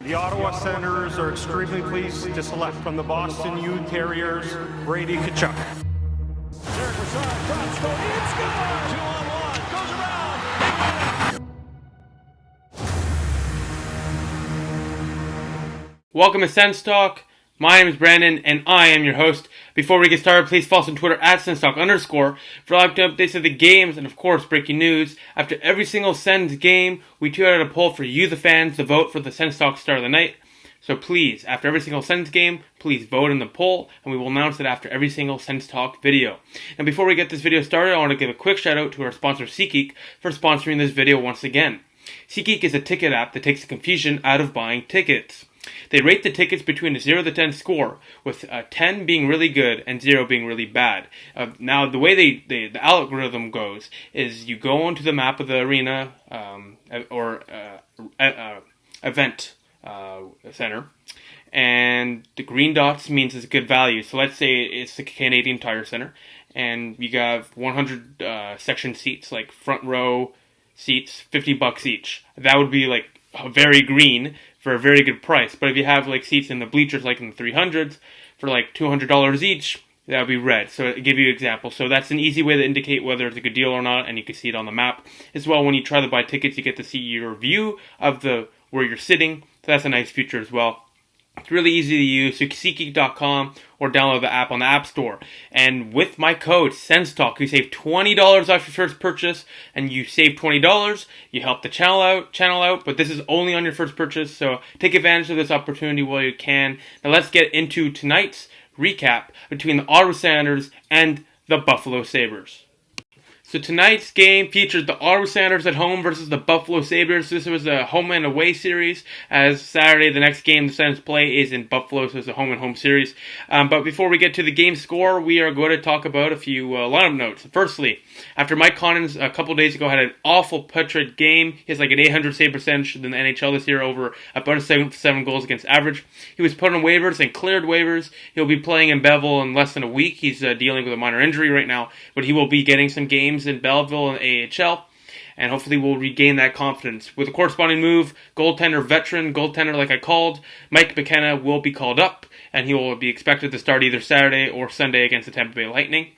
The Ottawa Senators are extremely pleased to select from the Boston U Terriers, Brady Tkachuk. Derek Brassard drops, goal, in, score! 2-on-1, goes around. Welcome to Sens Talk. My name is Brandon, and I am your host. Before we get started, please follow us on Twitter at SensTalk_ for live updates of the games and, of course, breaking news. After every single Sens game, we tweet out a poll for you, the fans, to vote for the Sens Talk Star of the Night. So please, after every single Sens game, please vote in the poll, and we will announce it after every single Sens Talk video. And before we get this video started, I want to give a quick shout out to our sponsor SeatGeek for sponsoring this video once again. SeatGeek is a ticket app that takes the confusion out of buying tickets. They rate the tickets between a 0 to 10 score, with 10 being really good and 0 being really bad. Now, the way the algorithm goes is you go onto the map of the arena event center, and the green dots means it's good value. So let's say it's the Canadian Tire Center, and you have 100 section seats, like front row seats, $50 each. That would be like very green for a very good price. But if you have like seats in the bleachers, like in the 300s, for like $200 each, that would be red. So to give you an example, so that's an easy way to indicate whether it's a good deal or not, and you can see it on the map as well. When you try to buy tickets, you get to see your view of where you're sitting. So that's a nice feature as well. It's really easy to use. So SeatGeek.com or download the app on the App Store. And with my code SensTalk, you save $20 off your first purchase, and you save $20. You help the channel out. But this is only on your first purchase, so take advantage of this opportunity while you can. Now let's get into tonight's recap between the Ottawa Senators and the Buffalo Sabres. So tonight's game featured the Ottawa Senators at home versus the Buffalo Sabres. This was a home and away series, as Saturday, the next game the Sens play is in Buffalo, so it's a home and home series. But before we get to the game score, we are going to talk about a few lineup notes. Firstly, after Mike Condon a couple days ago had an awful Patriot game, he has like an 800 save percentage in the NHL this year, over about 7 goals against average. He was put on waivers and cleared waivers. He'll be playing in Belleville in less than a week. He's dealing with a minor injury right now, but he will be getting some games in Belleville and AHL, and hopefully we'll regain that confidence. With a corresponding move, veteran goaltender like I called, Mike McKenna will be called up, and he will be expected to start either Saturday or Sunday against the Tampa Bay Lightning.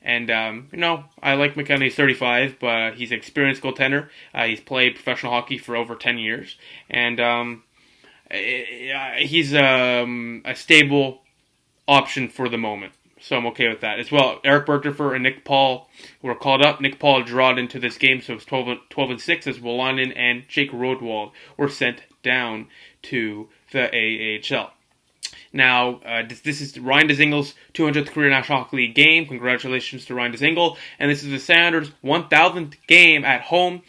And, I like McKenna. He's 35, but he's an experienced goaltender. He's played professional hockey for over 10 years, and he's a stable option for the moment. So I'm okay with that. As well, Eric Bergdorfer and Nick Paul were called up. Nick Paul drawed into this game, so it's 12-6 as Wolanin and Jake Rodwald were sent down to the AHL. Now, this is Ryan Dzingel's 200th career National Hockey League game. Congratulations to Ryan Dzingel. And this is the Senators' 1,000th game at home.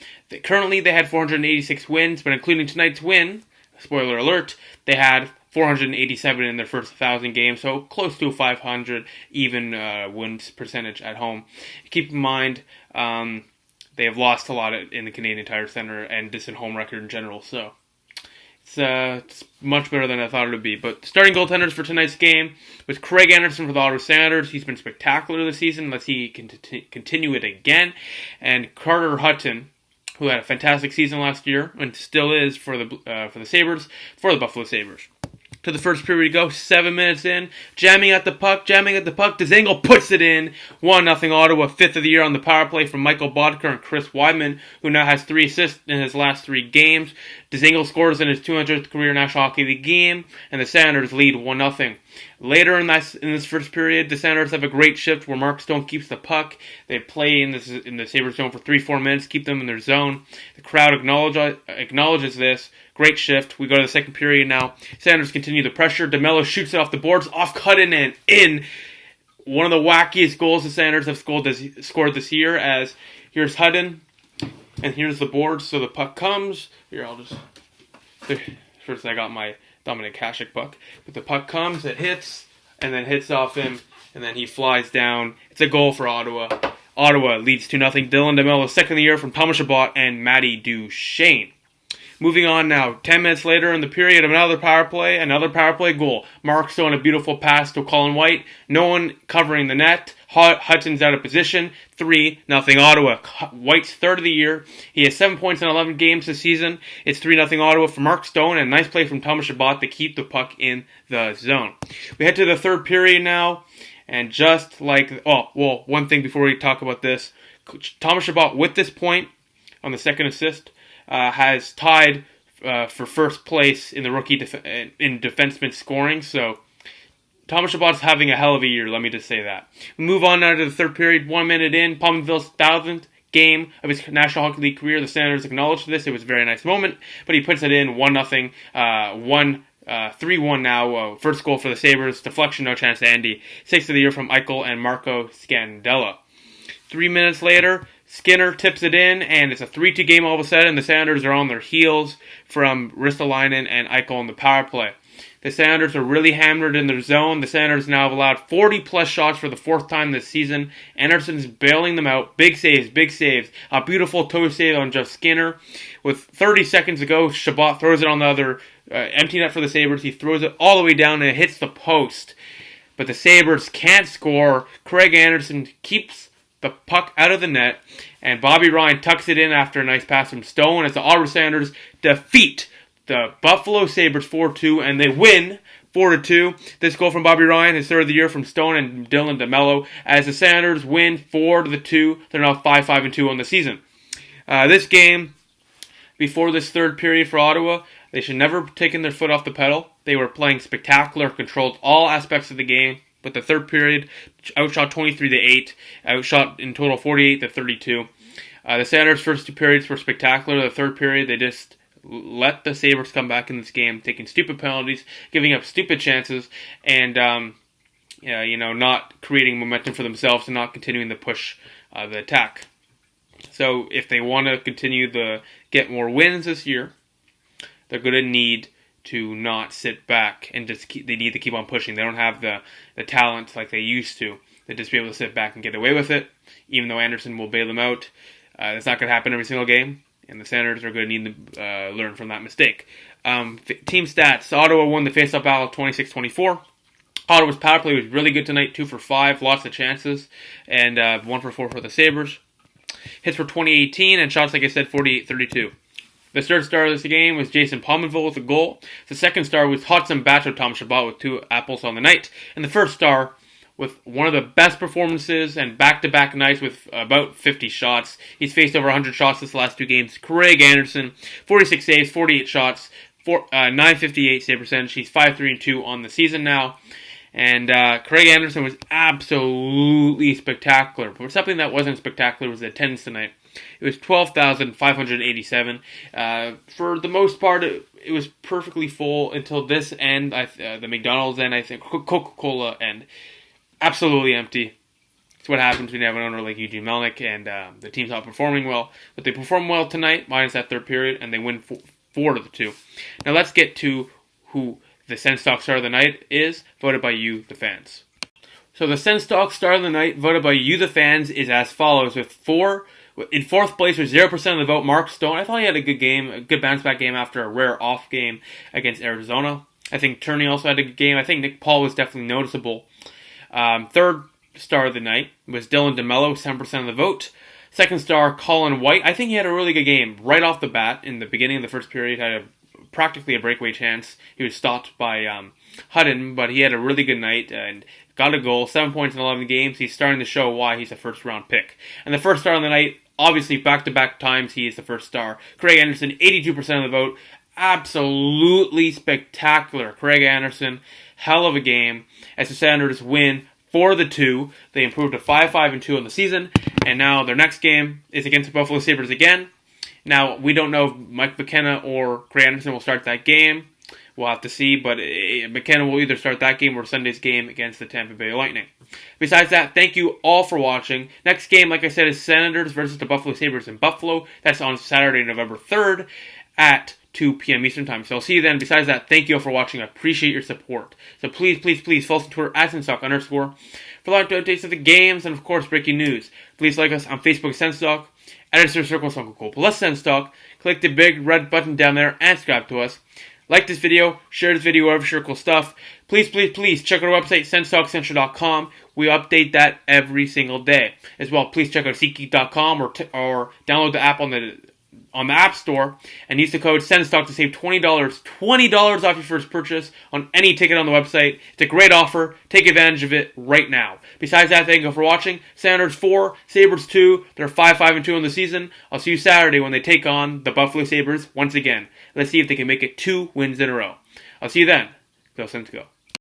Currently, they had 486 wins, but including tonight's win, spoiler alert, they had 487 in their first 1,000 games, so close to 500 even wins percentage at home. Keep in mind, they have lost a lot in the Canadian Tire Center and distant home record in general, so it's much better than I thought it would be. But starting goaltenders for tonight's game was Craig Anderson for the Ottawa Senators. He's been spectacular this season. Let's see he can continue it again. And Carter Hutton, who had a fantastic season last year and still is for the Buffalo Sabres. To the first period we go, 7 minutes in, jamming at the puck, Dzingel puts it in, 1-0 Ottawa, 5th of the year on the power play from Michael Bodker and Chris Weidman, who now has 3 assists in his last 3 games. Dzingel scores in his 200th career National Hockey League game, and the Senators lead 1-0. Later in this first period, the Senators have a great shift where Mark Stone keeps the puck. They play in the Sabres zone for 3-4 minutes, keep them in their zone. The crowd acknowledges this. Great shift. We go to the second period now. Senators continue the pressure. DeMello shoots it off the boards, off Hutton and in. One of the wackiest goals the Senators have scored this year, as here's Hutton, and here's the board. So the puck comes. First I got my Dominic Hasek puck. But the puck comes, it hits, and then hits off him, and then he flies down. It's a goal for Ottawa. Ottawa leads 2-0. Dylan DeMello, second of the year from Thomas Chabot and Matty Duchene. Moving on now, 10 minutes later in the period, another power play goal. Mark Stone, a beautiful pass to Colin White. No one covering the net. Hudson's out of position. 3-0 Ottawa. White's third of the year. He has 7 points in 11 games this season. It's 3-0 Ottawa for Mark Stone, and a nice play from Thomas Chabot to keep the puck in the zone. We head to the third period now, and just like, one thing before we talk about this, Thomas Chabot with this point on the second assist has tied for first place in the rookie in defenseman scoring. So Thomas Chabot's having a hell of a year, let me just say that. We move on now to the third period, 1 minute in. Pominville's 1,000th game of his National Hockey League career. The Senators acknowledged this. It was a very nice moment, but he puts it in 1-0, 3-1 now. First goal for the Sabres. Deflection, no chance to Andy. 6th of the year from Eichel and Marco Scandella. 3 minutes later, Skinner tips it in, and it's a 3-2 game all of a sudden. The Senators are on their heels from Ristolainen and Eichel on the power play. The Senators are really hammered in their zone. The Senators now have allowed 40-plus shots for the fourth time this season. Anderson's bailing them out. Big saves. A beautiful toe save on Jeff Skinner. With 30 seconds to go, Chabot throws it on the other empty net for the Sabres. He throws it all the way down, and it hits the post. But the Sabres can't score. Craig Anderson keeps the puck out of the net, and Bobby Ryan tucks it in after a nice pass from Stone as the Ottawa Senators defeat the Buffalo Sabres 4-2, and they win 4-2. This goal from Bobby Ryan, his third of the year from Stone and Dylan DeMello, as the Senators win 4-2. They're now 5-5-2 on the season. This game, before this third period for Ottawa, they should never have taken their foot off the pedal. They were playing spectacular, controlled all aspects of the game. But the third period, outshot 23-8, outshot in total 48-32. The Senators' first two periods were spectacular. The third period, they just let the Sabres come back in this game, taking stupid penalties, giving up stupid chances, and not creating momentum for themselves and not continuing to push the attack. So if they want to continue to get more wins this year, they're going to need to not sit back and they need to keep on pushing. They don't have the talent like they used to just be able to sit back and get away with it, even though Anderson will bail them out. That's not going to happen every single game, and the Senators are going to need to learn from that mistake. Team stats. Ottawa won the face-off battle 26-24. Ottawa's power play was really good tonight, 2 for 5, lots of chances, and 1 for 4 for the Sabres. Hits for 2018, and shots, like I said, 48-32. The third star of this game was Jason Pominville with a goal. The second star was Hudson Bacho Thomas Chabot with 2 apples on the night. And the first star with one of the best performances and back-to-back nights with about 50 shots. He's faced over 100 shots this last 2 games. Craig Anderson, 46 saves, 48 shots, 958 save percentage. He's 5-3-2 on the season now. And Craig Anderson was absolutely spectacular. But something that wasn't spectacular was the attendance tonight. It was 12,587. For the most part, it was perfectly full until this end, the McDonald's end, I think, Coca-Cola end. Absolutely empty. It's what happens when you have an owner like Eugene Melnick and the team's not performing well. But they performed well tonight, minus that third period, and they win 4-2. Now let's get to who the Sens Stock Star of the Night is, voted by you, the fans. So the Sens Stock Star of the Night, voted by you, the fans, is as follows, in fourth place with 0% of the vote, Mark Stone. I thought he had a good game, a good bounce-back game after a rare off game against Arizona. I think Turney also had a good game. I think Nick Paul was definitely noticeable. Third star of the night was Dylan DeMello, 7% of the vote. Second star, Colin White. I think he had a really good game right off the bat. In the beginning of the first period, had practically a breakaway chance. He was stopped by Hutton, but he had a really good night and got a goal, 7 points in 11 games. He's starting to show why he's a first-round pick. And the first star of the night, obviously, back-to-back times, he is the first star. Craig Anderson, 82% of the vote. Absolutely spectacular. Craig Anderson, hell of a game. As the Senators win 4-2, they improved to 5-5-2 on the season. And now their next game is against the Buffalo Sabres again. Now, we don't know if Mike McKenna or Craig Anderson will start that game. We'll have to see, but McKenna will either start that game or Sunday's game against the Tampa Bay Lightning. Besides that, thank you all for watching. Next game, like I said, is Senators versus the Buffalo Sabres in Buffalo. That's on Saturday, November 3rd at 2 p.m. Eastern Time. So I'll see you then. Besides that, thank you all for watching. I appreciate your support. So please follow us on Twitter at @Senstock_ for live updates of the games and, of course, breaking news. Please like us on Facebook, Senstock, Editor Circle is Uncle Cole plus Sens Talk. Click the big red button down there and subscribe to us. Like this video, share this video wherever you cool stuff. Please, please, please check out our website, senstalkcentral.com. We update that every single day. As well, please check out SeatGeek.com or download the app on the App Store and use the code SENSTALK to save $20 off your first purchase on any ticket on the website. It's a great offer. Take advantage of it right now. Besides that, thank you for watching. Sounders 4, Sabres 2. They're 5-5-2 in the season. I'll see you Saturday when they take on the Buffalo Sabres once again. Let's see if they can make it 2 wins in a row. I'll see you then. Go Sens, go.